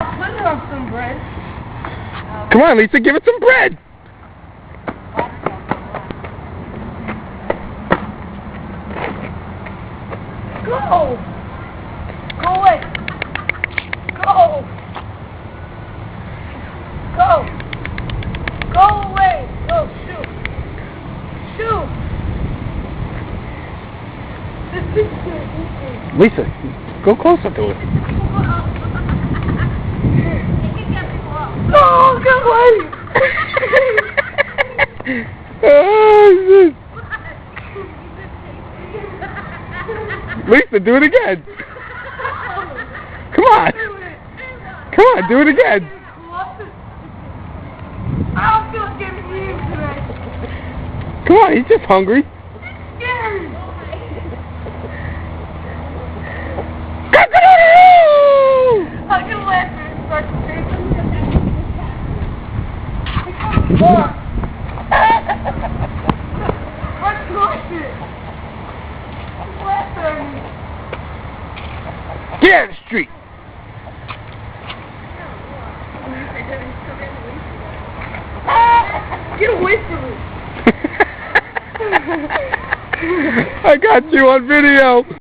Put it on some bread. Come on, Lisa, give it some bread. Go! Go away! Go! Go! Go away! Go, shoot! Shoot! Lisa, go closer to it. No, go away! Oh, shit. Lisa, do it again. Come on. Come on, do it again. I don't feel like giving you today. Come on, he's just hungry. Scary. Cock-a-doodle-doo! I can let this start to take Let's watch it. Get out of the street. Get away from me. I got you on video.